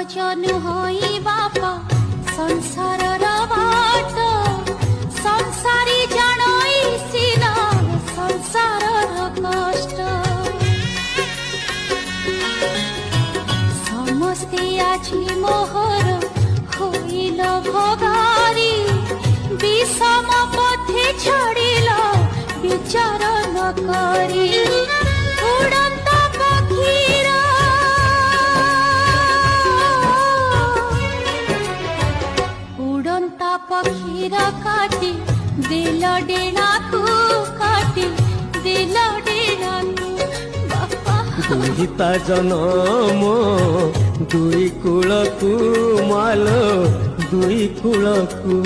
सहज नुहई बापा संसार बाट संसारी जानई सिना संसार कष्ट समस्ते आछि मोहर होइल भगारी विषम पथे छाड़िल विचार न करी उड़ंत पक्षीरा उड़ंत पक्षीरा काटी दिल डेणा को काटी दिल डेणा दुहिता जनम दुई कूलकू मालो दुई कूलकू